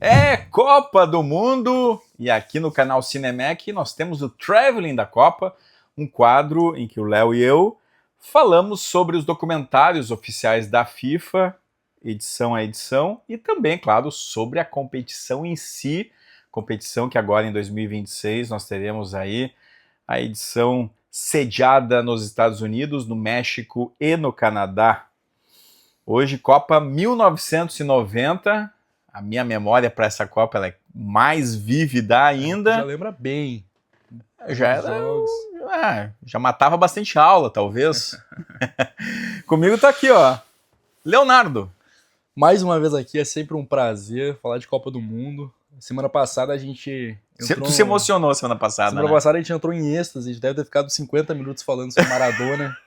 É Copa do Mundo e aqui no canal Cinemec nós temos o Traveling da Copa, um quadro em que o Léo e eu falamos sobre os documentários oficiais da FIFA, edição a edição, e também, claro, sobre a competição em si, competição que agora em 2026 nós teremos aí a edição sediada nos Estados Unidos, no México e no Canadá. Hoje, Copa 1990. A minha memória para essa Copa ela é mais vívida Já ainda. lembra bem Já alguns era, jogos. já matava bastante aula, talvez. Comigo tá aqui, ó, Leonardo. Mais uma vez aqui, é sempre um prazer falar de Copa do Mundo. Semana passada a gente entrou. Tu se emocionou semana passada, Semana né? passada a gente entrou em êxtase, a gente deve ter ficado 50 minutos falando sobre Maradona.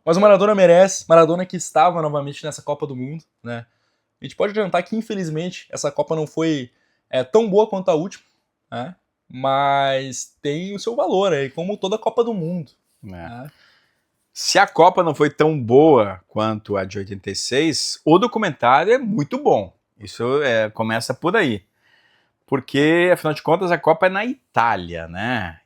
Mas o Maradona merece, Maradona que estava novamente nessa Copa do Mundo, né? A gente pode adiantar que, infelizmente, essa Copa não foi tão boa quanto a última, né? Mas tem o seu valor aí, como toda Copa do Mundo. É. Né? Se a Copa não foi tão boa quanto a de 86, o documentário é muito bom. Isso começa por aí. Porque, afinal de contas, a Copa é na Itália, né?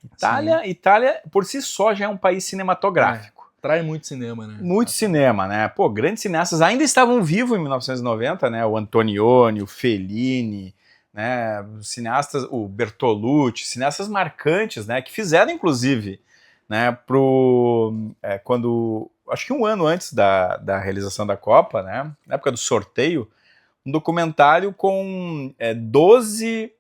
Itália, por si só, já é um país cinematográfico. Trai muito cinema, né? Muito cinema, né? Pô, grandes cineastas ainda estavam vivos em 1990, né? O Antonioni, o Fellini, né? Os cineastas, o Bertolucci, cineastas marcantes, né? Que fizeram, inclusive, né? Quando, acho que um ano antes da realização da Copa, né? Na época do sorteio, um documentário com 12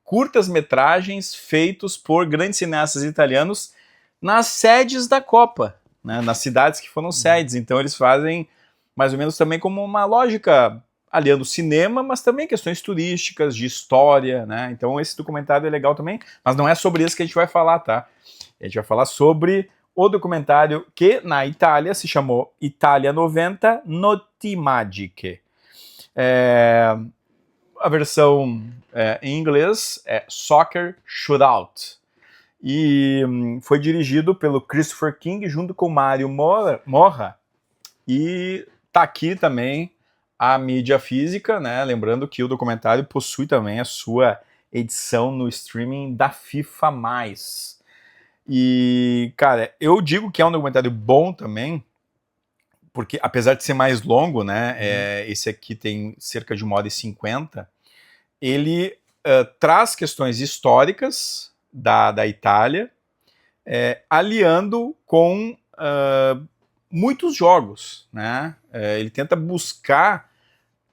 curtas-metragens feitos por grandes cineastas italianos nas sedes da Copa, né, nas cidades que foram sedes. Então eles fazem mais ou menos também como uma lógica aliando o cinema, mas também questões turísticas, de história, né? Então esse documentário é legal também, mas não é sobre isso que a gente vai falar, tá? A gente vai falar sobre o documentário que na Itália se chamou Itália 90 Notti Magiche. A versão em inglês é Soccer Shootout. E foi dirigido pelo Christopher King junto com Mário Morra. E tá aqui também a mídia física, né? Lembrando que o documentário possui também a sua edição no streaming da FIFA+. E, cara, eu digo que é um documentário bom também, porque apesar de ser mais longo, né? Esse aqui tem cerca de 1h50, ele traz questões históricas da Itália, aliando com muitos jogos, né? Ele tenta buscar,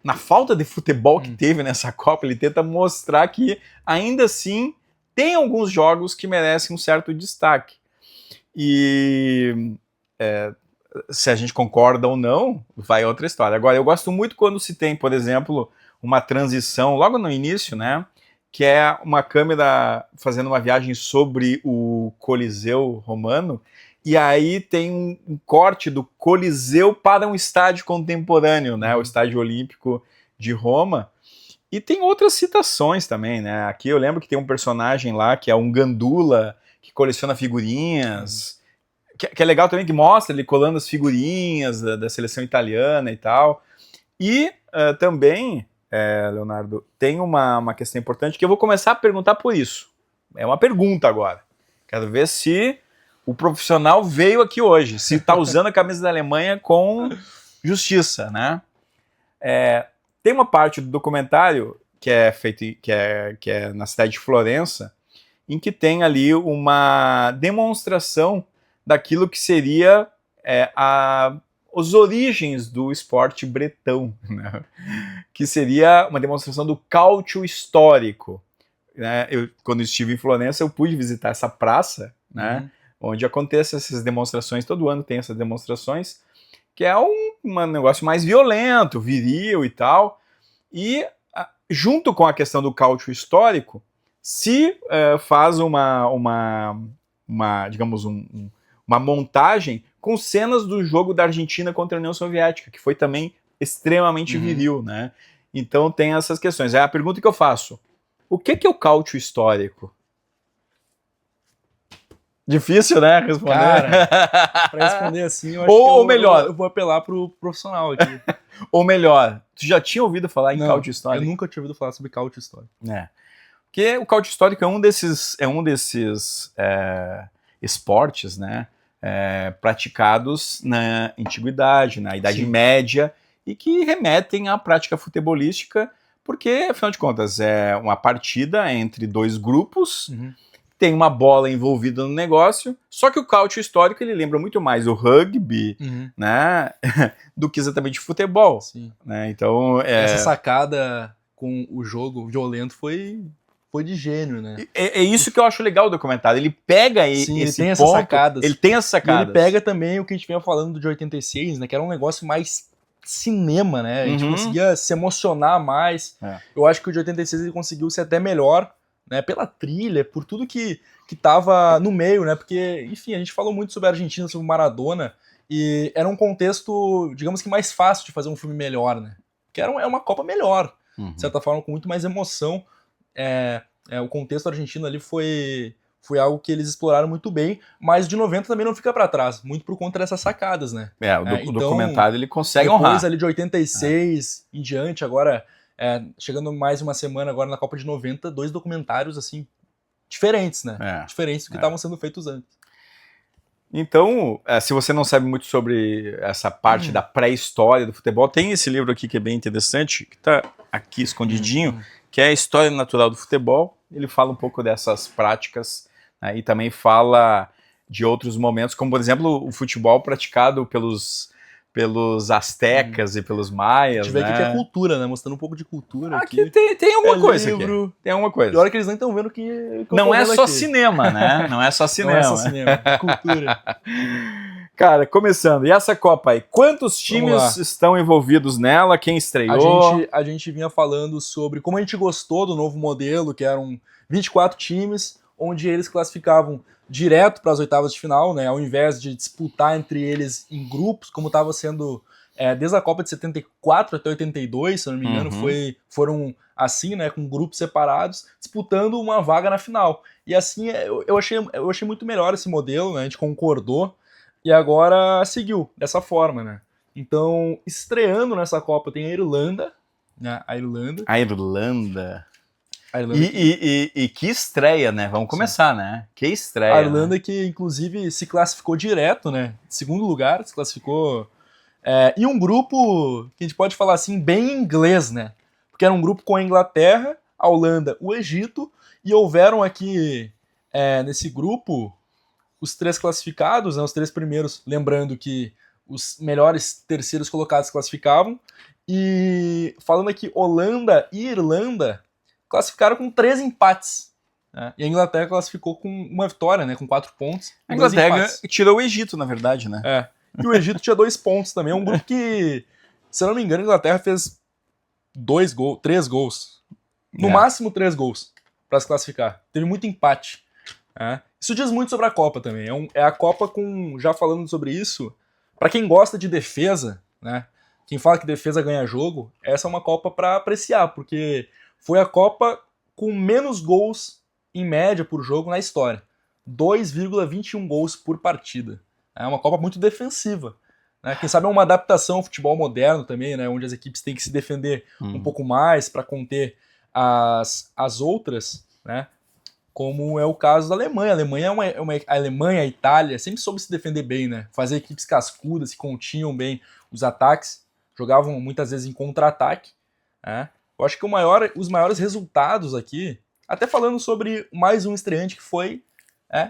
na falta de futebol que teve nessa Copa, ele tenta mostrar que, ainda assim, tem alguns jogos que merecem um certo destaque. E se a gente concorda ou não, vai outra história. Agora, eu gosto muito quando se tem, por exemplo, uma transição logo no início, né? Que é uma câmera fazendo uma viagem sobre o Coliseu Romano, e aí tem um corte do Coliseu para um estádio contemporâneo, né? O Estádio Olímpico de Roma. E tem outras citações também, né? Aqui eu lembro que tem um personagem lá que é um gandula que coleciona figurinhas. Que é legal também, que mostra ele colando as figurinhas da seleção italiana e tal. E também, Leonardo, tem uma questão importante que eu vou começar a perguntar por isso. É uma pergunta agora. Quero ver se o profissional veio aqui hoje, se está usando a camisa da Alemanha com justiça, né? Tem uma parte do documentário que é feito, que é na cidade de Florença, em que tem ali uma demonstração daquilo que seria os origens do esporte bretão, né? Que seria uma demonstração do cálcio histórico. Né? Quando estive em Florença, eu pude visitar essa praça, né? Onde acontecem essas demonstrações, todo ano tem essas demonstrações, que é um negócio mais violento, viril e tal, e junto com a questão do cálcio histórico, se faz digamos, uma montagem com cenas do jogo da Argentina contra a União Soviética, que foi também extremamente viril, né? Então tem essas questões. A pergunta que eu faço: o que é o cálcio histórico? Difícil, né, responder. Cara, pra responder assim, eu acho Ou que melhor. eu vou apelar pro profissional aqui. Ou melhor, tu já tinha ouvido falar em Não, cálcio histórico? eu nunca tinha ouvido falar sobre cálcio histórico. Porque o cálcio histórico é um desses esportes, né, praticados na antiguidade, na Idade Sim. Média, e que remetem à prática futebolística, porque, afinal de contas, é uma partida entre dois grupos, Uhum. tem uma bola envolvida no negócio, só que o cálcio histórico ele lembra muito mais o rugby, Uhum. né, do que exatamente futebol. Sim. Né? Então, Essa sacada com o jogo violento foi de gênio, né? É isso que eu acho legal do documentário. Ele pega Sim, ele esse tem ponto, essas sacadas. ele tem essas E sacadas. ele pega também o que a gente vinha falando de 86, né? Que era um negócio mais cinema, né? A gente conseguia se emocionar mais. Eu acho que o de 86 ele conseguiu ser até melhor, né? Pela trilha, por tudo que tava no meio, né? Porque, enfim, a gente falou muito sobre a Argentina, sobre o Maradona, e era um contexto, digamos que mais fácil de fazer um filme melhor, né? Porque é uma Copa melhor, de certa forma, com muito mais emoção. O contexto argentino ali foi algo que eles exploraram muito bem, mas de 90 também não fica para trás, muito por conta dessas sacadas, né? O documentário ele consegue honrar. Depois ali de 86 em diante, agora, chegando mais uma semana agora na Copa de 90, 2 documentários, assim, diferentes, né? Diferentes do que estavam sendo feitos antes. Então, se você não sabe muito sobre essa parte da pré-história do futebol, tem esse livro aqui que é bem interessante, que está aqui escondidinho, que é a História Natural do Futebol. Ele fala um pouco dessas práticas, né, e também fala de outros momentos, como, por exemplo, o futebol praticado pelos astecas e pelos maias. A gente vê né? aqui que é cultura, né? Mostrando um pouco de cultura aqui. Tem alguma coisa livro. Aqui. Tem alguma coisa. E olha que eles nem estão vendo que eu não é só aqui. Cinema, né? Não é só cinema. Não é só cinema, cultura. Cara, começando, e essa Copa aí? Quantos times estão envolvidos nela? Quem estreou? A gente vinha falando sobre como a gente gostou do novo modelo, que eram 24 times, onde eles classificavam direto para as oitavas de final, né? Ao invés de disputar entre eles em grupos, como estava sendo desde a Copa de 74 até 82, se eu não me engano, foram assim, né? Com grupos separados, disputando uma vaga na final. E assim, eu achei muito melhor esse modelo, né? A gente concordou. E agora seguiu dessa forma, né? Então, estreando nessa Copa tem a Irlanda, né? A Irlanda. E que estreia, né? Vamos começar, né? Que estreia. A Irlanda, né? Que inclusive se classificou direto, né? Segundo lugar, se classificou. E um grupo que a gente pode falar assim, bem inglês, né? Porque era um grupo com a Inglaterra, a Holanda, o Egito, e houveram aqui nesse grupo os 3 classificados, né, os 3 primeiros, lembrando que os melhores terceiros colocados classificavam. E falando aqui, Holanda e Irlanda classificaram com 3 empates. Né, e a Inglaterra classificou com uma vitória, né, com 4 pontos. A Inglaterra tirou o Egito, na verdade, né? E o Egito tinha 2 pontos também. É um grupo que, se eu não me engano, a Inglaterra fez 3 gols. No máximo 3 gols para se classificar. Teve muito empate. Isso diz muito sobre a Copa também. É a Copa com, já falando sobre isso, para quem gosta de defesa, né? Quem fala que defesa ganha jogo, essa é uma Copa para apreciar, porque foi a Copa com menos gols em média por jogo na história. 2,21 gols por partida. É uma Copa muito defensiva. Né? Quem sabe é uma adaptação ao futebol moderno também, né? Onde as equipes têm que se defender um pouco mais para conter as outras, né? Como é o caso da Alemanha. A Alemanha e a Itália sempre soube se defender bem, né? Fazer equipes cascudas, que continham bem os ataques, jogavam muitas vezes em contra-ataque. Né? Eu acho que os maiores resultados aqui, até falando sobre mais um estreante que foi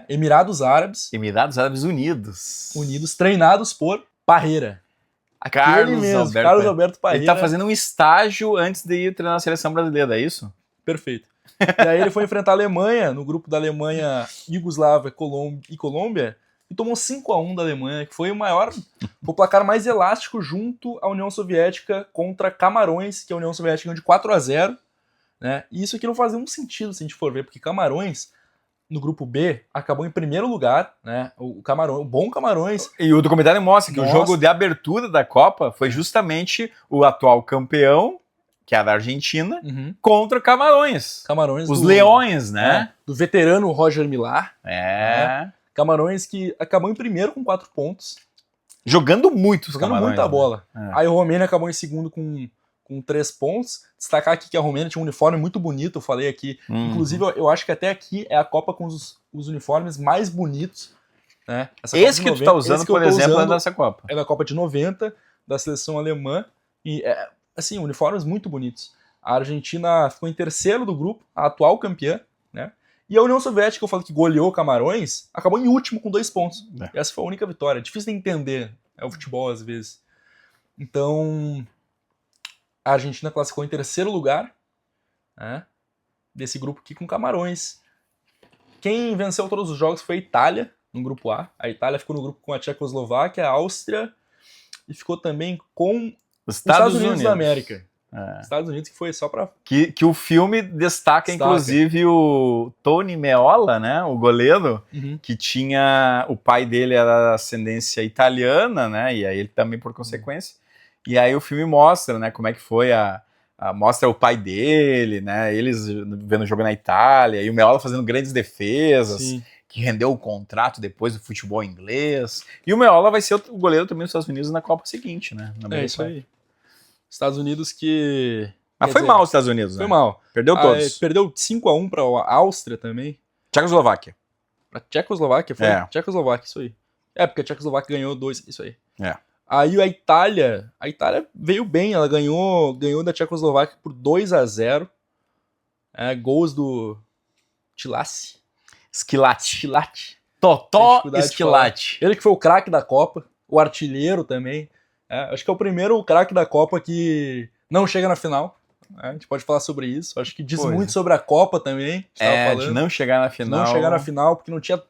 Emirados Árabes. Emirados Árabes Unidos. Treinados por Parreira. Carlos Alberto Parreira. Ele tá fazendo um estágio antes de ir treinar a seleção brasileira, é isso? Perfeito. E aí ele foi enfrentar a Alemanha, no grupo da Alemanha, Iugoslávia e Colômbia, e tomou 5-1 da Alemanha, que foi o placar mais elástico junto à União Soviética contra Camarões, que a União Soviética ganhou de 4-0. Né? E isso aqui não faz nenhum sentido se a gente for ver, porque Camarões, no grupo B, acabou em primeiro lugar, né? O bom Camarões. E o documentário mostra que o jogo de abertura da Copa foi justamente o atual campeão, que é da Argentina, contra Camarões. Os Leões, né? Do veterano Roger Millar. Camarões que acabou em primeiro com 4 pontos. Jogando muito os Jogando Camarões, muita né? bola. É. Aí o Romênia acabou em segundo com 3 pontos. Destacar aqui que a Romênia tinha um uniforme muito bonito, eu falei aqui. Inclusive, eu acho que até aqui é a Copa com os uniformes mais bonitos. Né? Essa Copa Esse de que 90, tu tá usando, por exemplo, é dessa Copa. é da Copa de 90, da seleção alemã. E, assim, uniformes muito bonitos. A Argentina ficou em terceiro do grupo, a atual campeã, né? E a União Soviética, eu falo que goleou Camarões, acabou em último com 2 pontos. É. Essa foi a única vitória. É difícil de entender, o futebol às vezes. Então, a Argentina classificou em terceiro lugar, né, desse grupo aqui com Camarões. Quem venceu todos os jogos foi a Itália, no grupo A. A Itália ficou no grupo com a Tchecoslováquia, a Áustria, e ficou também com os Estados Unidos da América. Estados Unidos, que foi só pra... Que o filme destaca, inclusive, o Tony Meola, né, o goleiro, que tinha... O pai dele era ascendência italiana, né, e aí ele também por consequência. E aí o filme mostra, né, como é que foi mostra o pai dele, né, eles vendo o jogo na Itália, e o Meola fazendo grandes defesas, Sim. que rendeu o contrato depois do futebol inglês. E o Meola vai ser o goleiro também dos Estados Unidos na Copa seguinte, né. É isso aí. Estados Unidos que... Mas foi mal os Estados Unidos, né? Foi mal. Perdeu todos. Perdeu 5-1 para a Áustria também. Tchecoslováquia. Pra Tchecoslováquia, foi? É. Tchecoslováquia, isso aí. Porque a Tchecoslováquia ganhou 2, isso aí. É. Aí a Itália veio bem, ela ganhou da Tchecoslováquia por 2-0. Gols do Schillaci. Schillaci. Totó Schillaci. Ele que foi o craque da Copa, o artilheiro também. Acho que é o primeiro craque da Copa que não chega na final. A gente pode falar sobre isso. Acho que diz muito sobre a Copa também. De não chegar na final. Não chegar na final, porque não tinha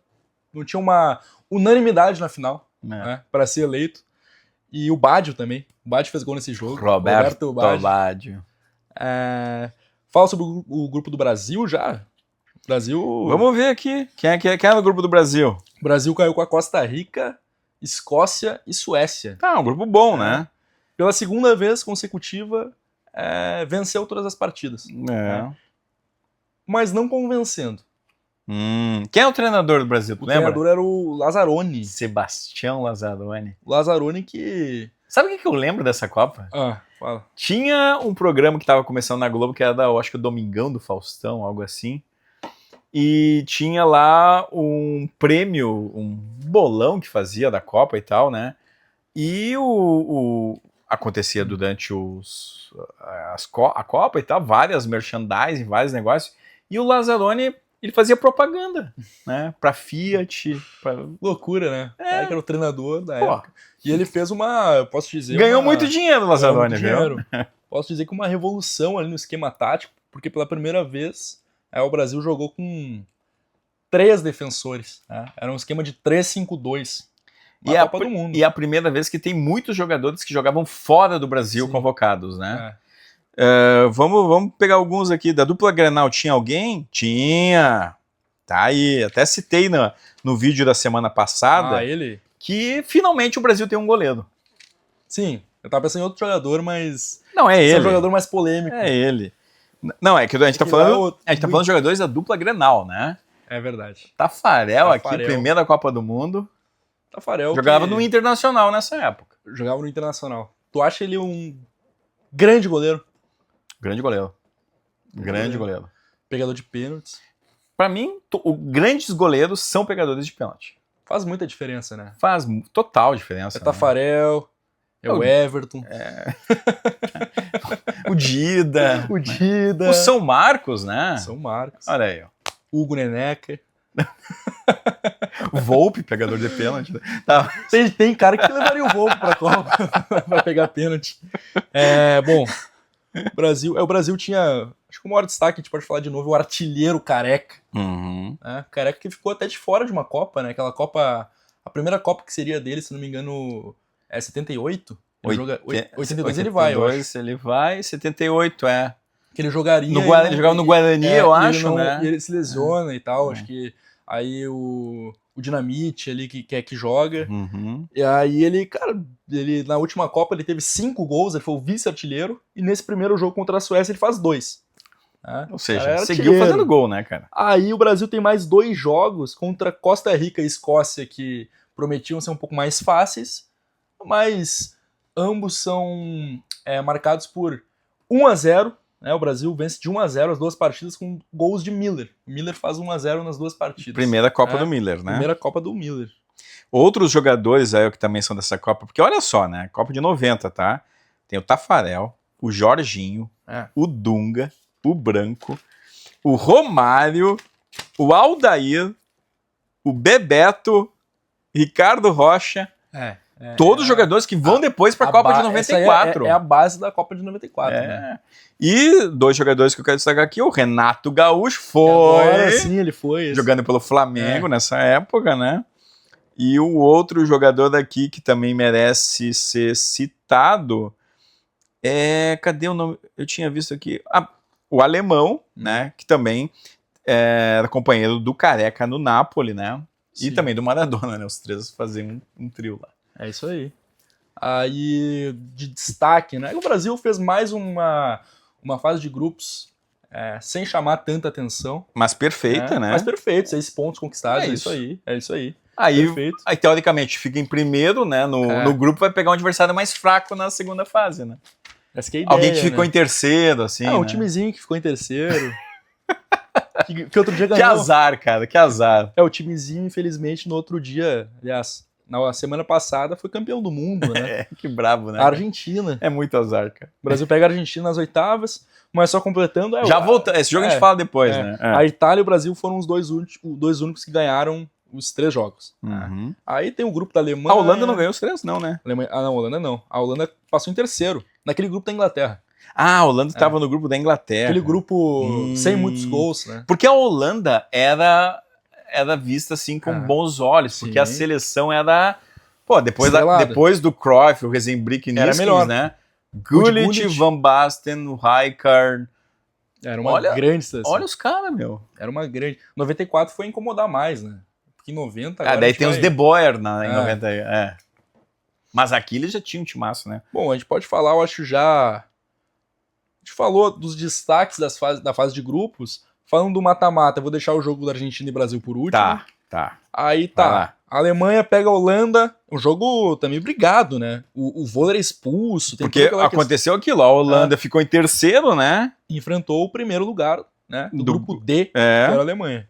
uma unanimidade na final, né, para ser eleito. E o Baggio também. O Baggio fez gol nesse jogo. Roberto Baggio. Fala sobre o grupo do Brasil já. Brasil... Vamos ver aqui. Quem é no grupo do Brasil? O Brasil caiu com a Costa Rica, Escócia e Suécia. Um grupo bom, né? Pela segunda vez consecutiva, venceu todas as partidas. Né? Mas não convencendo. Quem é o treinador do Brasil? Tu lembra? O treinador era o Lazzaroni. Sebastião Lazzaroni. O Lazzaroni que... Sabe o que eu lembro dessa Copa? Fala. Tinha um programa que estava começando na Globo, que era acho que o Domingão do Faustão, algo assim. E tinha lá um prêmio, um bolão que fazia da Copa e tal, né? E acontecia durante a Copa e tal, várias merchandising, vários negócios. E o Lazzaroni, ele fazia propaganda, né? Pra Fiat. Loucura, né? Que era o treinador da época. E ele fez posso dizer... Ganhou muito dinheiro o Lazzaroni, viu? Posso dizer que uma revolução ali no esquema tático, porque pela primeira vez o Brasil jogou com 3 defensores. Era um esquema de 3-5-2. Na Copa do Mundo. E é a primeira vez que tem muitos jogadores que jogavam fora do Brasil convocados, né? Vamos pegar alguns aqui. Da dupla Grenal, tinha alguém? Tinha. Tá aí. Até citei no vídeo da semana passada ele? Que finalmente o Brasil tem um goleiro. Sim. Eu tava pensando em outro jogador, mas... Não, é ele. É um jogador mais polêmico. É ele. Não, é que a gente tá falando de jogadores da dupla Grenal, né? É verdade. Tafarel aqui, primeira Copa do Mundo. Tafarel jogava no Internacional nessa época. Jogava no Internacional. Tu acha ele um grande goleiro? Grande goleiro. Grande goleiro. Pegador de pênaltis. Pra mim, grandes goleiros são pegadores de pênalti. Faz muita diferença, né? Faz total diferença. Tafarel, o Everton. O Dida. O São Marcos, né? São Marcos. Olha aí, ó. Hugo Neneca. O Volpe, pegador de pênalti. Tá. Tem cara que levaria o Volpe pra Copa pra pegar pênalti. Bom, o Brasil tinha, acho que o maior destaque, a gente pode falar de novo, o artilheiro Careca. Careca que ficou até de fora de uma Copa, né? Aquela Copa, a primeira Copa que seria dele, se não me engano, 78? 82 ele vai, eu acho. Ele vai, 78, Que ele jogaria... Ele jogava no Guarani, eu acho, né? E ele se lesiona e tal, acho que... Aí o Dinamite ali que joga. E aí ele, cara, na última Copa ele teve 5 gols, ele foi o vice-artilheiro. E nesse primeiro jogo contra a Suécia ele faz 2. Né? Ou O cara seja, era seguiu artilheiro. fazendo gol, né, cara? Aí o Brasil tem mais 2 jogos contra Costa Rica e Escócia que prometiam ser um pouco mais fáceis, mas ambos são marcados por 1-0. Né? O Brasil vence de 1-0 as 2 partidas com gols de Miller. O Miller faz 1-0 nas 2 partidas. Primeira Copa do Miller, né? Primeira Copa do Miller. Outros jogadores aí que também são dessa Copa, porque olha só, né? Copa de 90, tá? Tem o Tafarel, o Jorginho, o Dunga, o Branco, o Romário, o Aldair, o Bebeto, Ricardo Rocha. Todos os jogadores que vão depois para a Copa de 94. Essa é a base da Copa de 94. Né? E 2 jogadores que eu quero destacar aqui, o Renato Gaúcho Agora sim ele foi. Jogando pelo Flamengo nessa época, né? E o outro jogador daqui que também merece ser citado cadê o nome? Eu tinha visto aqui. O alemão, né? Que também era companheiro do Careca no Napoli, né? Sim. E também do Maradona, né? Os 3 faziam um trio lá. É isso aí. Aí, de destaque, né? O Brasil fez mais uma fase de grupos sem chamar tanta atenção. Mas perfeita, né? Mas perfeito, 6 pontos conquistados, é isso aí. Aí, teoricamente, fica em primeiro, né? No grupo vai pegar um adversário mais fraco na segunda fase, né? Essa que é a ideia, alguém que ficou em terceiro, assim. Um timezinho que ficou em terceiro. que outro dia ganhou. Que azar, cara, que azar. O timezinho, infelizmente, no outro dia, aliás, na semana passada, foi campeão do mundo, né? Que bravo, né? A Argentina. É muito azar, cara. O Brasil pega a Argentina nas oitavas, mas só completando... Já voltou, esse jogo a gente fala depois, né? A Itália e o Brasil foram os dois únicos que ganharam os 3 jogos. Uhum. Aí tem o grupo da Alemanha... A Holanda não ganhou os 3, não, né? Não, a Holanda não. A Holanda passou em terceiro, naquele grupo da Inglaterra. A Holanda estava no grupo da Inglaterra. Aquele grupo sem muitos gols, né? Porque a Holanda era vista assim com bons olhos, porque a seleção era... Pô, depois do Cruyff, o Rosenbrick e Niskins, né? Gullit, Van Basten, Rijkaard. Era uma grande seleção. Olha os caras, meu. Era uma grande... 94 foi incomodar mais, né? Porque em 90... Agora daí tem os De Boer em 90. Mas aqui eles já tinham um timaço, né? Bom, a gente pode falar, eu acho já... A gente falou dos destaques da fase de grupos. Falando do mata-mata, eu vou deixar o jogo da Argentina e Brasil por último. Tá. Aí a Alemanha pega a Holanda, um jogo também brigado, né? O Vôler é expulso. Porque aconteceu aquilo, a Holanda ficou em terceiro, né? Enfrentou o primeiro lugar, né? Do grupo D, que era a Alemanha.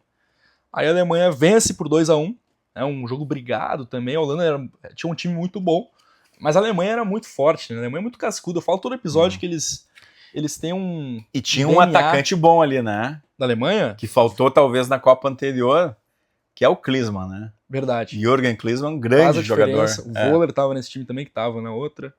Aí a Alemanha vence por 2-1, né? Um jogo brigado também. A Holanda tinha um time muito bom, mas a Alemanha era muito forte, né? A Alemanha é muito cascuda. Eu falo todo episódio que eles têm um... E tinha um atacante bom ali, né? Da Alemanha? Que faltou talvez na Copa anterior, que é o Klinsmann, né? Verdade. Jürgen Klinsmann, grande jogador. O Vôler estava nesse time também, que estava na outra.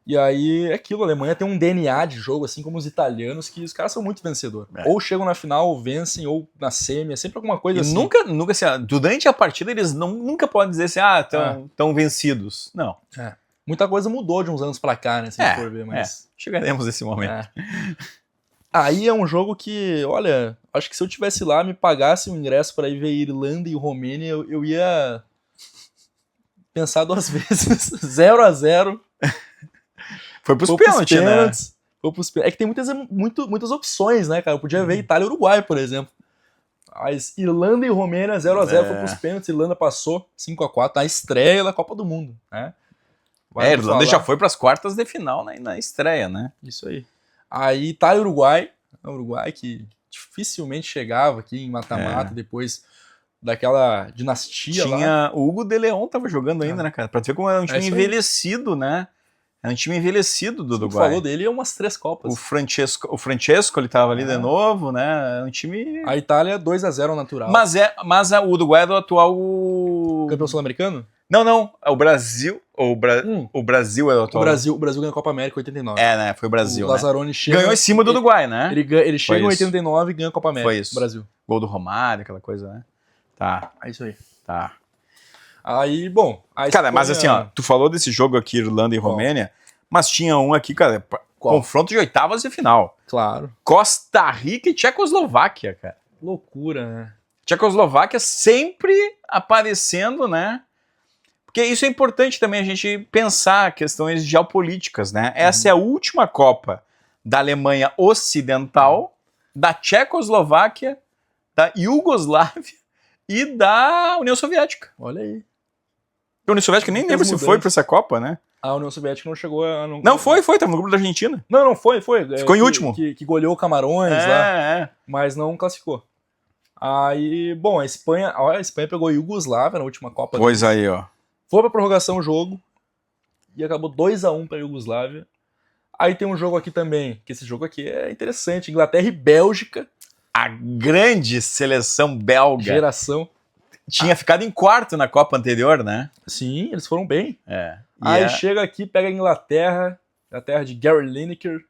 E aí, é aquilo, a Alemanha tem um DNA de jogo, assim como os italianos, que os caras são muito vencedores. Ou chegam na final, ou vencem, ou na semi, é sempre alguma coisa assim. Nunca assim, durante a partida eles nunca podem dizer assim, tão vencidos. Não. Muita coisa mudou de uns anos pra cá, né, se a gente for ver, mas... Chegaremos nesse momento. Aí é um jogo que, olha, acho que se eu tivesse lá, me pagasse um ingresso para ir ver Irlanda e Romênia, eu ia pensar 2 vezes. 0-0. Foi pros pênaltis, né? É que tem muitas opções, né, cara? Eu podia ver Itália e Uruguai, por exemplo. Mas Irlanda e Romênia, 0-0, foi pros pênaltis. Irlanda passou 5-4 na estreia da Copa do Mundo, né? A Irlanda já foi pras quartas de final na estreia, né? Isso aí. Aí Itália e Uruguai. O Uruguai que dificilmente chegava aqui em mata-mata depois daquela dinastia lá. O Hugo de Leon tava jogando ainda, né, cara? Pra ver como era um time envelhecido, né? Era um time envelhecido do Uruguai. Você falou dele umas 3 Copas. O Francesco ele tava ali de novo, né? Era um time... A Itália 2-0 natural. Mas o Uruguai é do atual... Campeão sul-americano? Não. É o Brasil. O Brasil é o atual. O Brasil ganhou a Copa América em 89. Né? Foi o Brasil. O Lazzaroni chega. Ganhou em cima do Uruguai, né? Ele chega em 89 e ganha a Copa América. Foi isso. Brasil. Gol do Romário, aquela coisa, né? Tá. É isso aí. Tá. Aí, bom. Cara, mas assim, ó, tu falou desse jogo aqui, Irlanda e Romênia, mas tinha um aqui, cara, confronto de oitavas de final. Claro. Costa Rica e Tchecoslováquia, cara. Loucura, né? Tchecoslováquia sempre aparecendo, né? Porque isso é importante também a gente pensar questões geopolíticas, né? Essa é a última Copa da Alemanha Ocidental, da Tchecoslováquia, da Iugoslávia e da União Soviética. Olha aí. A União Soviética nem lembro se foi para essa Copa, né? A União Soviética não chegou a... Não, foi, tava no grupo da Argentina. Não foi. Ficou em último. Que goleou Camarões lá, mas não classificou. Aí, bom, a Espanha pegou a Iugoslávia na última Copa. Pois aí, ó. Foi pra prorrogação o jogo e acabou 2-1 pra Iugoslávia. Aí tem um jogo aqui também, que esse jogo aqui é interessante, Inglaterra e Bélgica. A grande seleção belga. Geração. Tinha ficado em quarto na Copa anterior, né? Sim, eles foram bem. Aí chega aqui, pega a Inglaterra de Gary Lineker,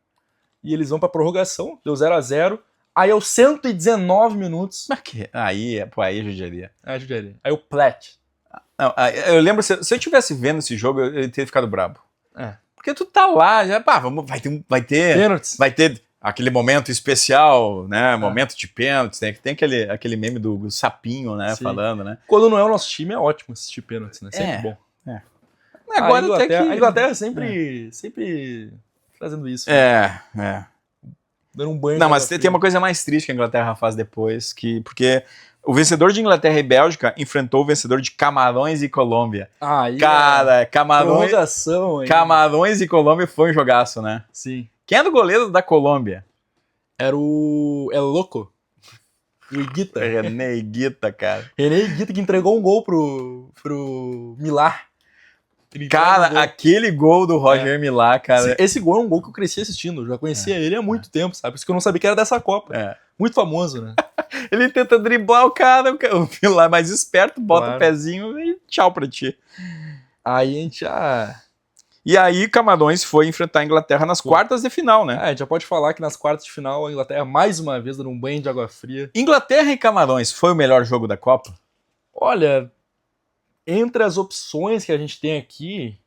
e eles vão pra prorrogação, deu 0-0. Aí aos 119 minutos... Aí judiaria. Judiaria. Aí o Platt. Não, eu lembro, se eu estivesse vendo esse jogo, eu teria ficado brabo. É. Porque tu tá lá, já, vai ter Pênaltis. Vai ter aquele momento especial, né? Momento de pênaltis. Tem aquele meme do sapinho, né? Sim. Falando, né? Quando não é o nosso time, é ótimo assistir pênaltis, né? Sempre bom. Agora a Inglaterra sempre fazendo isso. Dando um banho. Não, mas tem uma coisa mais triste que a Inglaterra faz depois, porque o vencedor de Inglaterra e Bélgica enfrentou o vencedor de Camarões e Colômbia. Cara, Camarões e Colômbia foi um jogaço, né? Sim. Quem era o goleiro da Colômbia? Era o El Loco. O Higuita. René Higuita, cara. René Higuita que entregou um gol pro Millar. Cara, aquele gol do Roger Millar, cara. Esse gol é um gol que eu cresci assistindo. Eu já conhecia ele há muito tempo, sabe? Por isso que eu não sabia que era dessa Copa. Muito famoso, né? Ele tenta driblar o cara, o Millar mais esperto, bota o pezinho e tchau pra ti. Aí a gente já... E aí Camarões foi enfrentar a Inglaterra nas quartas de final, né? A gente já pode falar que nas quartas de final a Inglaterra mais uma vez dando um banho de água fria. Inglaterra e Camarões foi o melhor jogo da Copa? Olha, entre as opções que a gente tem aqui...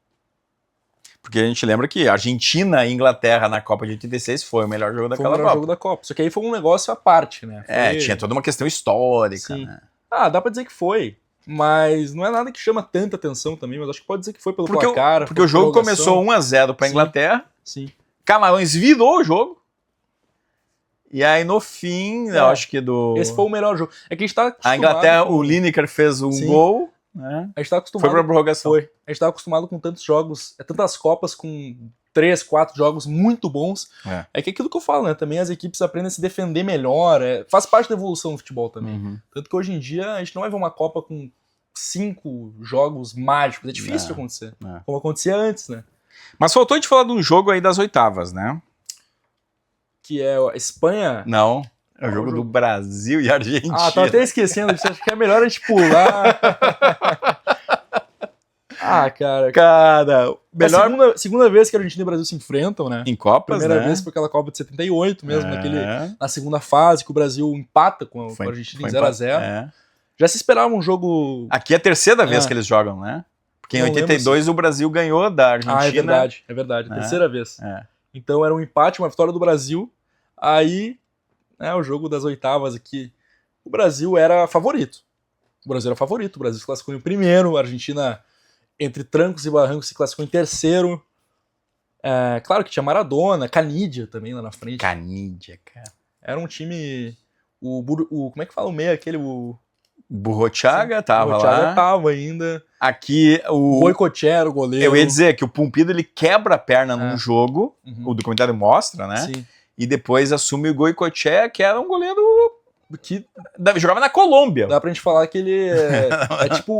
Porque a gente lembra que Argentina e Inglaterra na Copa de 86 foi o melhor jogo daquela Copa. Foi o melhor jogo da Copa. Só que aí foi um negócio à parte, né? Tinha toda uma questão histórica, né? Dá pra dizer que foi. Mas não é nada que chama tanta atenção também, mas acho que pode dizer que foi pelo placar. Porque o jogo começou 1-0 pra Inglaterra. Sim. Camarões virou o jogo. E aí no fim, eu acho que Esse foi o melhor jogo. É que a gente tá acostumado... A Inglaterra, o Lineker fez um gol, né? A gente tá acostumado... Foi pra prorrogação. A gente tá acostumado com tantos jogos, tantas Copas com 3, 4 jogos muito bons. É que é aquilo que eu falo, né? Também as equipes aprendem a se defender melhor. Faz parte da evolução do futebol também. Tanto que hoje em dia a gente não vai ver uma Copa com 5 jogos mágicos. É difícil de acontecer. Como acontecia antes, né? Mas faltou a gente falar de um jogo aí das oitavas, né? Que é a Espanha... Não, é o jogo do Brasil e Argentina. Tava até esquecendo. Acho que é melhor a gente pular. Cara, melhor... segunda vez que a Argentina e o Brasil se enfrentam, né? Em Copas, Primeira vez foi aquela Copa de 78 mesmo, na segunda fase, que o Brasil empata com a Argentina em 0-0. Já se esperava um jogo... Aqui é a terceira vez que eles jogam, né? Porque em 82 o Brasil ganhou da Argentina. É verdade. Terceira vez. Então era um empate, uma vitória do Brasil. Aí, o jogo das oitavas aqui, o Brasil era favorito. O Brasil se classificou em primeiro, a Argentina, entre trancos e barrancos, se classificou em terceiro. Claro que tinha Maradona, Canidia também lá na frente. Canidia, cara. Era um time... como é que fala o meio aquele... Burruchaga tava lá. Burruchaga tava ainda. Aqui o Goicoechea era o goleiro. Eu ia dizer que o Pumpido ele quebra a perna num jogo, o documentário mostra, né? Sim. E depois assume o Goicoechea, que era um goleiro que jogava na Colômbia. Dá pra gente falar que ele é tipo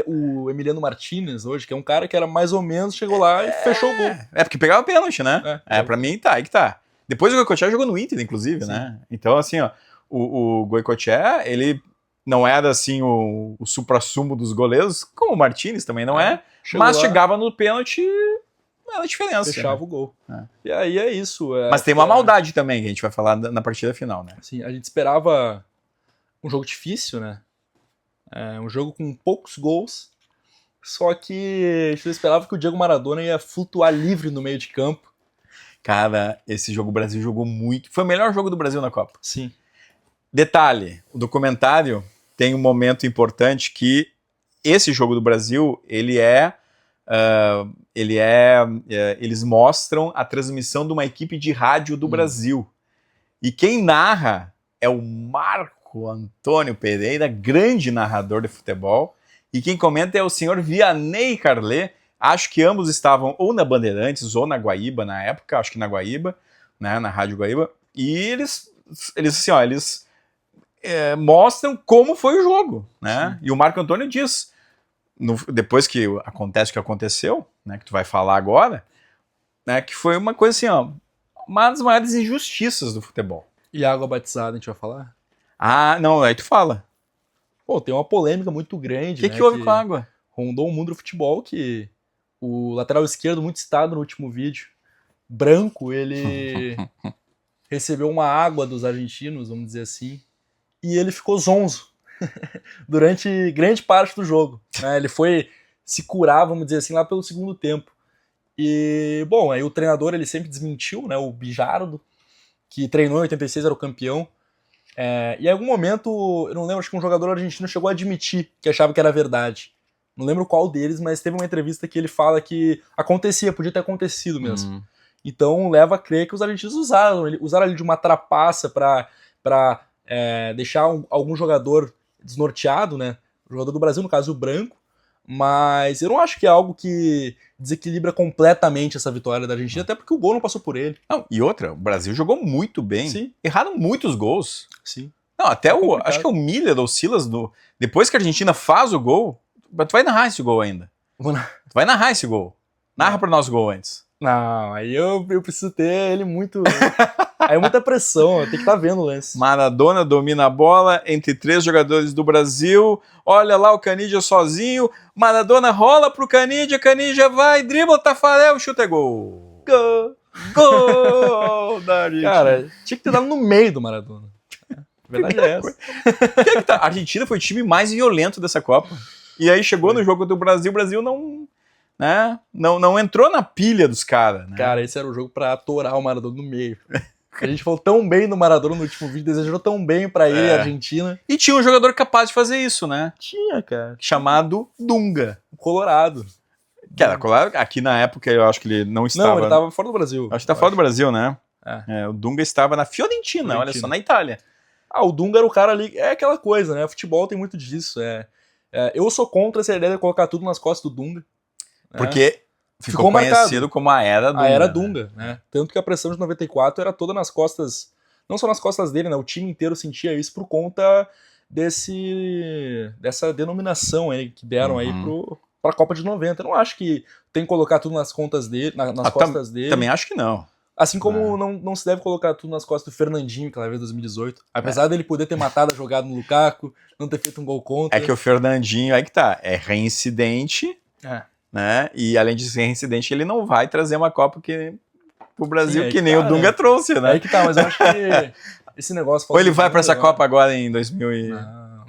o Emiliano Martínez hoje, que é um cara que era mais ou menos, chegou lá e fechou o gol. Porque pegava pênalti, né? Pra mim tá, aí que tá. Depois o Goicoechea jogou no Inter, inclusive, né? Então, assim, ó, o Goicoechea, ele não era, assim, o suprassumo dos goleiros, como o Martínez também não mas chegava no pênalti... Não era diferença. Fechava o gol. E aí é isso. Mas tem uma maldade também, que a gente vai falar na partida final, né? Sim, a gente esperava um jogo difícil, né? Um jogo com poucos gols, só que a gente esperava que o Diego Maradona ia flutuar livre no meio de campo. Cara, esse jogo o Brasil jogou muito. Foi o melhor jogo do Brasil na Copa. Sim. Detalhe, o documentário tem um momento importante que esse jogo do Brasil, ele é eles mostram a transmissão de uma equipe de rádio do Brasil. E quem narra é o Marco Antônio Pereira, grande narrador de futebol. E quem comenta é o senhor Vianney Carlet. Acho que ambos estavam ou na Bandeirantes ou na Guaíba na época, acho que na Guaíba, né, na Rádio Guaíba. E eles mostram como foi o jogo, né? Sim. E o Marco Antônio diz, depois que acontece o que aconteceu, né, que tu vai falar agora, né, que foi uma coisa assim, ó, uma das maiores injustiças do futebol. E a água batizada, a gente vai falar? Ah, não, aí tu fala. Pô, tem uma polêmica muito grande, O que houve com a água? Rondou o mundo do futebol, que o lateral esquerdo, muito citado no último vídeo, Branco, ele recebeu uma água dos argentinos, vamos dizer assim, e ele ficou zonzo durante grande parte do jogo, né? Ele foi se curar, vamos dizer assim, lá pelo segundo tempo. E, bom, aí o treinador, ele sempre desmentiu, né? O Bijardo, que treinou em 86, era o campeão. E em algum momento, eu não lembro, acho que um jogador argentino chegou a admitir que achava que era verdade. Não lembro qual deles, mas teve uma entrevista que ele fala que acontecia, podia ter acontecido mesmo. Então leva a crer que os argentinos usaram ele de uma trapaça para deixar algum jogador desnorteado, né? O jogador do Brasil, no caso o Branco. Mas eu não acho que é algo que desequilibra completamente essa vitória da Argentina, até porque o gol não passou por ele. Não, e outra, o Brasil jogou muito bem. Sim. Erraram muitos gols. Sim. Não, até acho que é o Miller ou o Silas, depois que a Argentina faz o gol, tu vai narrar esse gol ainda. Tu vai narrar esse gol. Narra pro nosso gol antes. Não, aí eu preciso ter ele muito... Aí é muita pressão, eu tenho que estar vendo o lance. Maradona domina a bola entre 3 jogadores do Brasil. Olha lá o Canidia sozinho. Maradona rola pro Canidia vai, dribla, Tafarel, chuta, é gol. Gol! Gol da Argentina. Cara, tinha que ter dado no meio do Maradona. A verdade é essa. A Argentina foi o time mais violento dessa Copa. E aí chegou no jogo do Brasil, o Brasil não entrou na pilha dos caras. Né? Cara, esse era o jogo pra atorar o Maradona no meio. A gente falou tão bem do Maradona no último vídeo, desejou tão bem pra ele, a Argentina. E tinha um jogador capaz de fazer isso, né? Tinha, cara. Chamado Dunga. O Colorado. Que era Colorado, aqui na época eu acho que ele não estava... Não, ele estava fora do Brasil. Acho que tá fora do Brasil, né? É. O Dunga estava na Fiorentina, olha só, na Itália. O Dunga era o cara ali, é aquela coisa, né? Futebol tem muito disso. Eu sou contra essa ideia de colocar tudo nas costas do Dunga. Porque... Ficou conhecido marcado como a Era Dunga. A Era Dunga, né? Tanto que a pressão de 94 era toda nas costas, não só nas costas dele, né? O time inteiro sentia isso por conta dessa denominação aí que deram aí pra Copa de 90. Eu não acho que tem que colocar tudo nas contas dele, nas costas dele. Também acho que não. Assim como não se deve colocar tudo nas costas do Fernandinho, aquela vez em 2018. Apesar dele poder ter matado a jogada no Lukaku, não ter feito um gol contra. É que o Fernandinho, aí que tá, é reincidente... Né? E além de ser reincidente, ele não vai trazer uma Copa pro Brasil que nem o Dunga trouxe, né? Aí que tá, mas eu acho que esse negócio... Ou ele vai pra essa Copa agora em 2000 Não.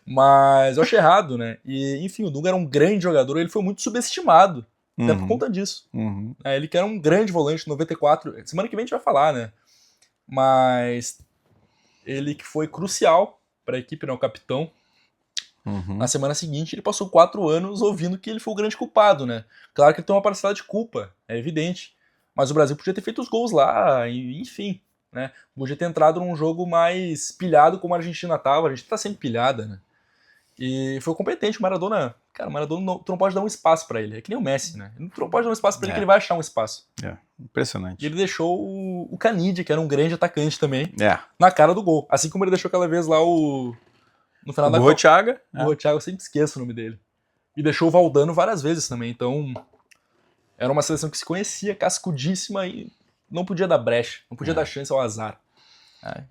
Mas eu achei errado, né? E, enfim, o Dunga era um grande jogador, ele foi muito subestimado, até por conta disso. Ele que era um grande volante, 94, semana que vem a gente vai falar, né? Mas ele que foi crucial pra equipe, né? O capitão. Na semana seguinte, ele passou 4 anos ouvindo que ele foi o grande culpado, né? Claro que ele tem uma parcela de culpa, é evidente. Mas o Brasil podia ter feito os gols lá, enfim, né? Podia ter entrado num jogo mais pilhado como a Argentina tava. A Argentina tá sempre pilhada, né? E foi competente. O Maradona, cara, tu não pode dar um espaço pra ele. É que nem o Messi, né? Tu não pode dar um espaço pra ele que ele vai achar um espaço. Impressionante. E ele deixou o Canidia, que era um grande atacante também, É. na cara do gol. Assim como ele deixou aquela vez lá no final da Copa. Thiago. O Thiago, eu sempre esqueço o nome dele. E deixou o Valdano várias vezes também. Então, era uma seleção que se conhecia, cascudíssima, e não podia dar brecha, não podia dar chance ao azar.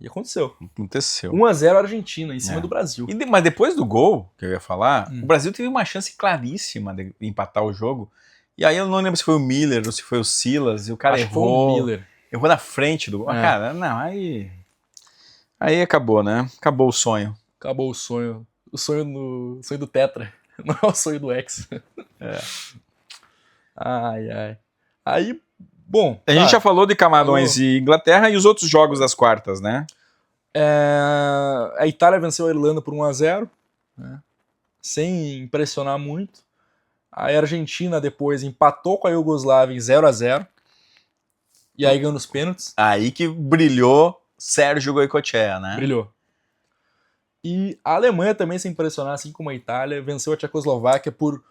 E aconteceu. 1-0 a Argentina, em cima do Brasil. Mas depois do gol, que eu ia falar, o Brasil teve uma chance claríssima de empatar o jogo. E aí eu não lembro se foi o Miller ou se foi o Silas, e o cara Acho errou. Que foi o Miller. Errou na frente do gol. Cara, não, aí acabou, né? Acabou o sonho. Acabou o sonho. O sonho do Tetra. Não é o sonho do Hexa. Ai. Aí, bom... A gente já falou de Camarões e Inglaterra e os outros jogos das quartas, né? A Itália venceu a Irlanda por 1-0, né? Sem impressionar muito. Aí a Argentina depois empatou com a Iugoslávia em 0-0. E aí ganhou nos pênaltis. Aí que brilhou Sérgio Goicoechea, né? Brilhou. E a Alemanha também, sem impressionar, assim como a Itália, venceu a Tchecoslováquia por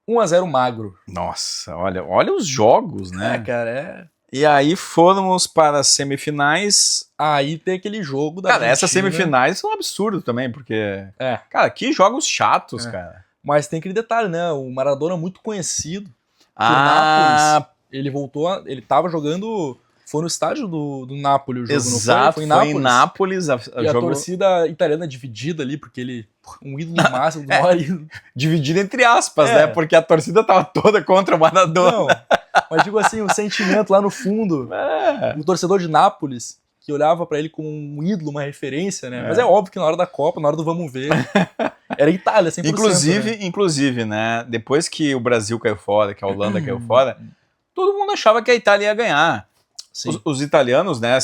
1-0 magro. Nossa, olha os jogos, né? Cara, E aí fomos para as semifinais. Aí tem aquele jogo da Cara, Argentina. essas semifinais são um absurdo também, porque... É. Cara, que jogos chatos, cara. Mas tem aquele detalhe, né? O Maradona é muito conhecido por Ah, Nápoles. Ele voltou, ele tava jogando... Foi no estádio do Nápoles o jogo, exato, não foi? Foi em Nápoles. E a torcida italiana dividida ali, porque ele... Um ídolo máximo do maior ídolo. Dividido entre aspas, né? Porque a torcida tava toda contra o Maradona. Não, mas digo assim, o sentimento lá no fundo, o torcedor de Nápoles, que olhava pra ele como um ídolo, uma referência, né? Mas é óbvio que na hora da Copa, na hora do vamos ver, era Itália, 100%. Inclusive, né? Depois que o Brasil caiu fora, que a Holanda caiu fora, todo mundo achava que a Itália ia ganhar. Os italianos, né,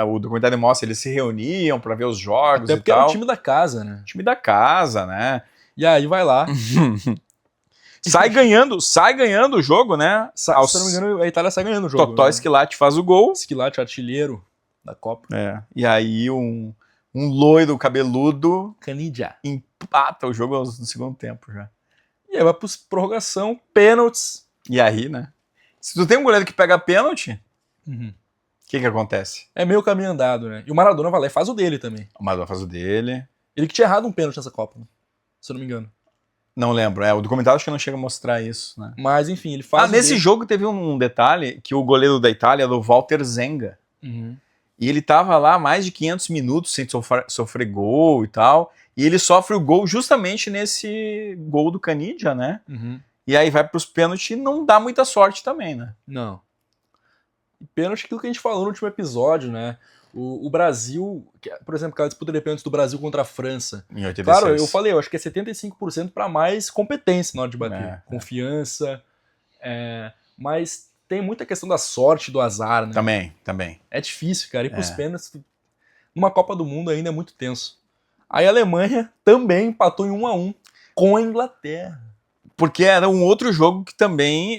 o documentário mostra, eles se reuniam para ver os jogos. Até porque era o time da casa, né? Time da casa, né? E aí vai lá. sai ganhando o jogo, né? Se não me engano, a Itália sai ganhando o jogo. Totó, né? Schilatti faz o gol. Schilatti, artilheiro da Copa. E aí um loiro cabeludo Canidia empata o jogo no segundo tempo já. E aí vai para prorrogação, pênaltis. E aí, né? Se tu tem um goleiro que pega pênalti, o que acontece? É meio caminho andado, né? E o Maradona vai lá e faz o dele também. O Maradona faz o dele. Ele que tinha errado um pênalti nessa Copa, né? Se eu não me engano. Não lembro. O documentário acho que não chega a mostrar isso, né? Mas, enfim, ele faz nesse jogo teve um detalhe que o goleiro da Itália era o Walter Zenga. E ele tava lá mais de 500 minutos sem sofrer gol e tal. E ele sofre o gol justamente nesse gol do Canidia, né? E aí vai pros pênaltis e não dá muita sorte também, né? Não. Pênalti, aquilo que a gente falou no último episódio, né? O Brasil, por exemplo, aquela disputa de pênaltis do Brasil contra a França. Em 86. Claro, eu falei, eu acho que é 75% para mais competência na hora de bater. Confiança. Mas tem muita questão da sorte, do azar, né? Também. É difícil, cara. Ir pros pênaltis numa Copa do Mundo ainda é muito tenso. Aí a Alemanha também empatou em 1-1 com a Inglaterra. Porque era um outro jogo que também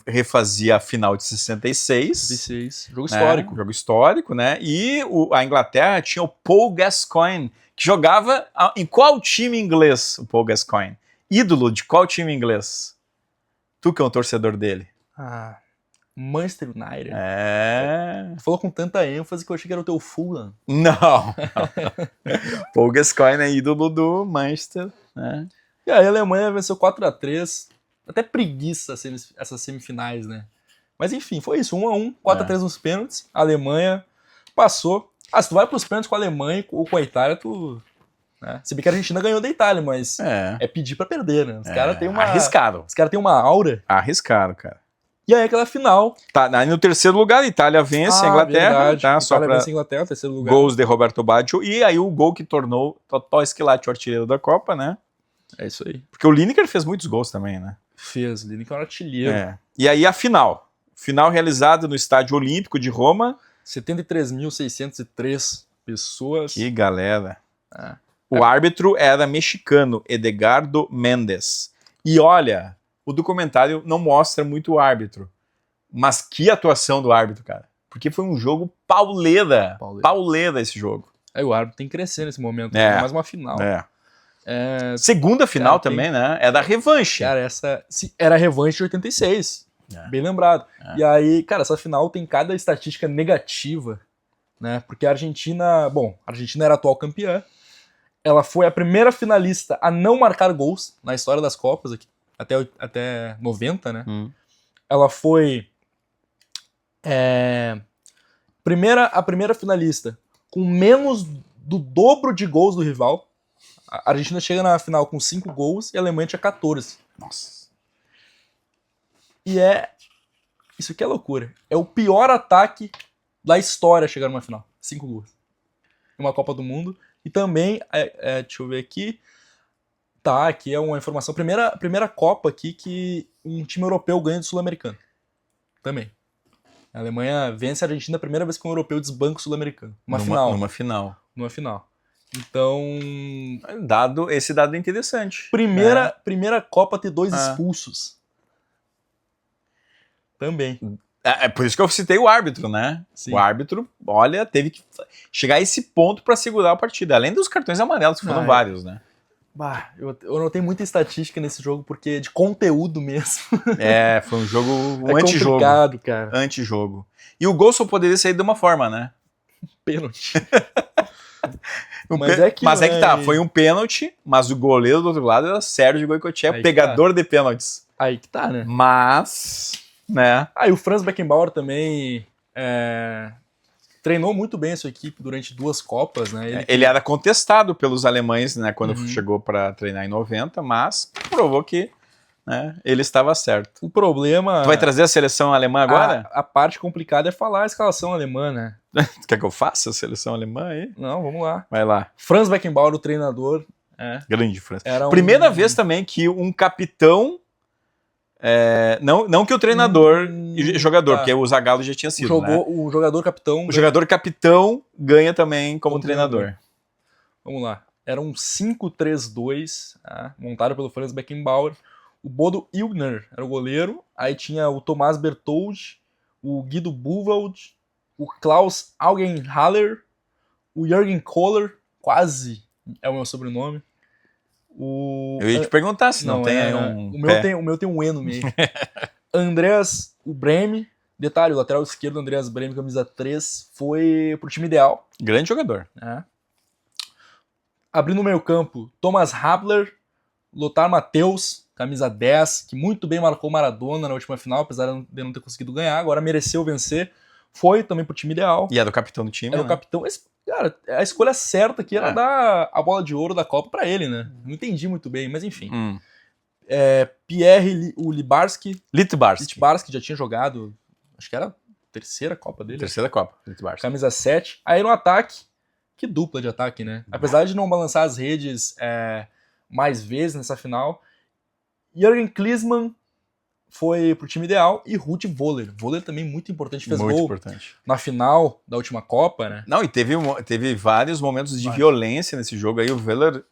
refazia a final de 66. Jogo histórico. Jogo histórico, né? E a Inglaterra tinha o Paul Gascoigne, que jogava em qual time inglês, o Paul Gascoigne? Ídolo de qual time inglês? Tu que é um torcedor dele. Manchester United. Tu falou com tanta ênfase que eu achei que era o teu Fulham. Não. Paul Gascoigne é ídolo do Manchester, né? E aí a Alemanha venceu 4-3. Até preguiça essas semifinais, né? Mas enfim, foi isso. 1-1, 4-3 nos pênaltis. A Alemanha passou. Se tu vai pros pênaltis com a Alemanha ou com a Itália, tu... Né? Se bem que a Argentina ganhou da Itália, mas é pedir pra perder, né? Os caras têm uma... Arriscado. Os caras têm uma aura. Arriscado, cara. E aí aquela final... Aí no terceiro lugar, a Itália vence a Inglaterra. Verdade. Tá? Só Itália vence a Inglaterra, terceiro lugar. Gols de Roberto Baggio. E aí o gol que tornou Totó Schilatti o artilheiro da Copa, né? É isso aí. Porque o Lineker fez muitos gols também, né? Fez, o Lineker era artilheiro. E aí a final. Final realizada no Estádio Olímpico de Roma. 73.603 pessoas. Que galera. O árbitro era mexicano, Edgardo Mendes. E olha, o documentário não mostra muito o árbitro. Mas que atuação do árbitro, cara. Porque foi um jogo pauleira. Pauleira esse jogo. O árbitro tem que crescer nesse momento. Mais uma final. Segunda final também, né? É da revanche. Cara, essa era a revanche de 86. Bem lembrado. E aí, cara, essa final tem cada estatística negativa, né? Porque a Argentina era a atual campeã. Ela foi a primeira finalista a não marcar gols na história das Copas, aqui, até 90, né? Ela foi a primeira finalista com menos do dobro de gols do rival. A Argentina chega na final com 5 gols e a Alemanha tinha 14. Nossa. E isso aqui é loucura. É o pior ataque da história chegar numa final. 5 gols. Em uma Copa do Mundo. E também, deixa eu ver aqui. Aqui é uma informação. Primeira Copa aqui que um time europeu ganha do Sul-Americano. Também. A Alemanha vence a Argentina a primeira vez que um europeu desbanca o Sul-Americano. Numa final. Então... Esse dado é interessante. Primeira Copa a ter 2 expulsos. Também. É por isso que eu citei o árbitro, né? Sim. O árbitro, olha, teve que chegar a esse ponto para segurar a partida. Além dos cartões amarelos, que foram vários, né? Bah, eu notei muita estatística nesse jogo, porque de conteúdo mesmo. Foi um jogo, um É antijogo. complicado, cara. Antijogo. E o gol só poderia sair de uma forma, né? Pênalti. Mas é que tá, foi um pênalti, mas o goleiro do outro lado era Sérgio Goicoechea, pegador de pênaltis. Aí que tá, né? Mas, né? E o Franz Beckenbauer também treinou muito bem a sua equipe durante 2 Copas, né? Ele era contestado pelos alemães, né, quando chegou para treinar em 90, mas provou que, né, ele estava certo. O problema... Tu vai trazer a seleção alemã agora? A parte complicada é falar a escalação alemã, né? Quer que eu faça a seleção alemã aí? Não, vamos lá. Vai lá. Franz Beckenbauer, o treinador. Grande Franz. Primeira vez também que um capitão... não que o treinador e jogador, porque o Zagallo já tinha sido, né? O jogador capitão... O jogador capitão ganha também como treinador. Vamos lá. Era um 5-3-2, montado pelo Franz Beckenbauer. O Bodo Illgner era o goleiro. Aí tinha o Thomas Berthold, o Guido Buchwald, o Klaus Augenhaller, o Jürgen Kohler, quase é o meu sobrenome. Eu ia te perguntar se não tem aí um... O meu tem um E no meio. Andreas Brehme. Detalhe, o lateral esquerdo, Andreas Brehme, camisa 3, foi pro time ideal. Grande jogador. Abrindo o meio campo, Thomas Habler, Lothar Matthäus, camisa 10, que muito bem marcou Maradona na última final, apesar de não ter conseguido ganhar, agora mereceu vencer. Foi também pro time ideal. E era o capitão do time, Era o capitão. Mas, cara, a escolha certa aqui era dar a bola de ouro da Copa pra ele, né? Não entendi muito bem, mas enfim. Pierre Littbarski já tinha jogado, acho que era a terceira Copa dele. Terceira Copa, Littbarski. Camisa 7. Aí no ataque, que dupla de ataque, né? Apesar de não balançar as redes mais vezes nessa final, Jürgen Klinsmann foi pro time ideal e Ruud Voller. Voller também muito importante, fez muito gol importante na final da última Copa, né? Não, e teve vários momentos de violência nesse jogo aí. O Voller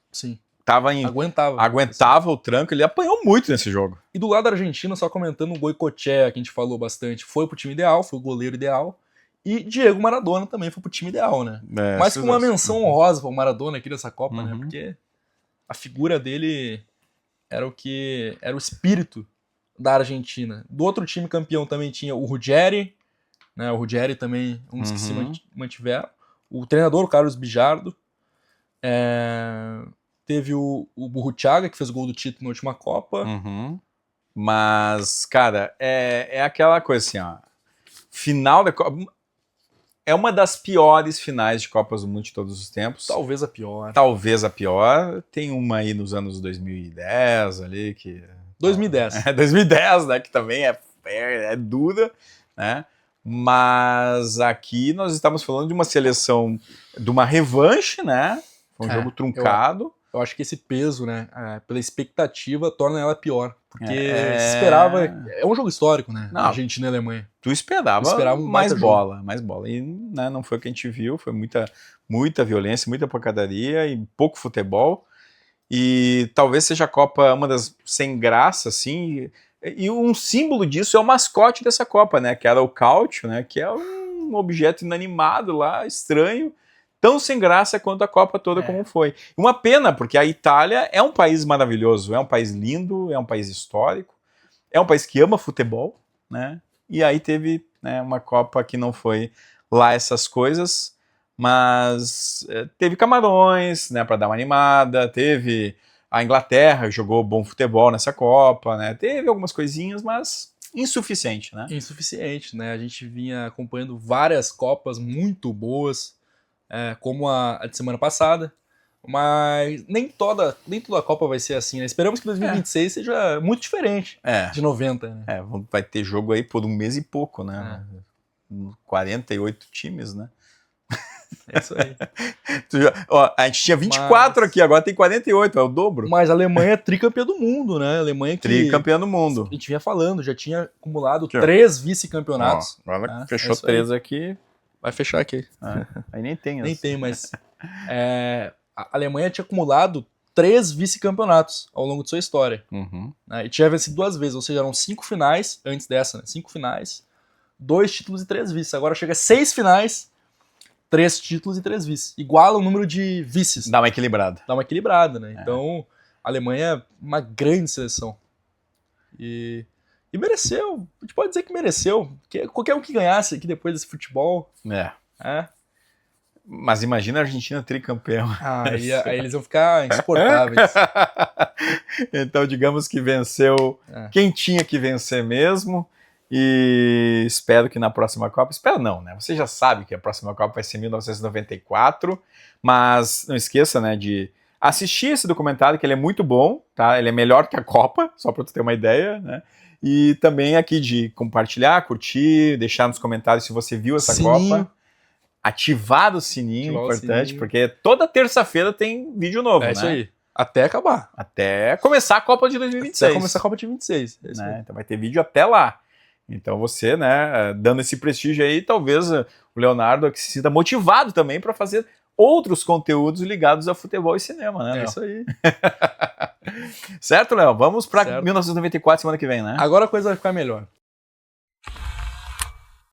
aguentava o tranco, ele apanhou muito nesse jogo. E do lado da Argentina, só comentando o Goicoechea, que a gente falou bastante, foi pro time ideal, foi o goleiro ideal. E Diego Maradona também foi pro time ideal, né? Mas com uma menção honrosa pro Maradona aqui nessa Copa, né? Porque a figura dele era o espírito da Argentina. Do outro time campeão também tinha o Ruggeri, né? O Ruggeri também, um dos que se mantiveram. O treinador, o Carlos Bijardo. Teve o Burruchaga, que fez o gol do título na última Copa. Mas, cara, é aquela coisa assim, ó. Final da Copa... É uma das piores finais de Copas do Mundo de todos os tempos. Talvez a pior. Talvez a pior. Tem uma aí nos anos 2010 ali que... 2010. 2010, né? Que também é dura, né? Mas aqui nós estamos falando de uma seleção, de uma revanche, né? Foi um jogo truncado. Eu acho que esse peso, né? Pela expectativa, torna ela pior. Porque se esperava... É um jogo histórico, né? Não, Argentina e Alemanha. Tu esperava mais bola. E né, não foi o que a gente viu. Foi muita violência, muita porcadaria e pouco futebol. E talvez seja a Copa uma das sem graça, assim. E um símbolo disso é o mascote dessa Copa, né? Que era o Cáutio, né? Que é um objeto inanimado lá, estranho. Tão sem graça quanto a Copa toda como foi. Uma pena, porque a Itália é um país maravilhoso, é um país lindo, é um país histórico, é um país que ama futebol, né? E aí teve, né, uma Copa que não foi lá essas coisas, mas teve Camarões, né, para dar uma animada, teve a Inglaterra, jogou bom futebol nessa Copa, né? Teve algumas coisinhas, mas insuficiente, né? Insuficiente, né? A gente vinha acompanhando várias Copas muito boas, como a de semana passada, mas nem toda a Copa vai ser assim, né? Esperamos que 2026 seja muito diferente de 90. Né? Vai ter jogo aí por um mês e pouco, né? 48 times, né? É isso aí. A gente tinha 24 aqui, agora tem 48, é o dobro. Mas a Alemanha é tricampeã do mundo, né? A Alemanha que... Tricampeã do mundo. A gente vinha falando, já tinha acumulado 3 vice-campeonatos. Agora fechou 3 aqui. Vai fechar aqui. Aí nem tem. Nem tem, mas a Alemanha tinha acumulado 3 vice-campeonatos ao longo de sua história. Uhum. Né? E tinha vencido 2 vezes, ou seja, eram 5 finais antes dessa, né? 5 finais, 2 títulos e 3 vices. Agora chega a 6 finais, 3 títulos e 3 vices. Iguala o número de vices. Dá uma equilibrada. Dá uma equilibrada, né? Então, a Alemanha é uma grande seleção. E mereceu, a gente pode dizer que mereceu. Porque qualquer um que ganhasse aqui depois desse futebol. Mas imagina a Argentina tricampeão. Aí eles vão ficar insuportáveis. Então, digamos que venceu quem tinha que vencer mesmo. E espero que na próxima Copa... Espero não, né? Você já sabe que a próxima Copa vai ser em 1994. Mas não esqueça, né, de assistir esse documentário, que ele é muito bom, tá? Ele é melhor que a Copa, só para você ter uma ideia, né? E também aqui de compartilhar, curtir, deixar nos comentários se você viu essa Copa. Ativar o sininho, importante, porque toda terça-feira tem vídeo novo, né? É isso aí. Até acabar. Até começar a Copa de 2026. Até começar a Copa de 26. É isso né? Então vai ter vídeo até lá. Então você, né, dando esse prestígio aí, talvez o Leonardo se sinta motivado também para fazer outros conteúdos ligados a futebol e cinema, né, Léo? É isso aí. Certo, Léo? Vamos para 1994 semana que vem, né? Agora a coisa vai ficar melhor.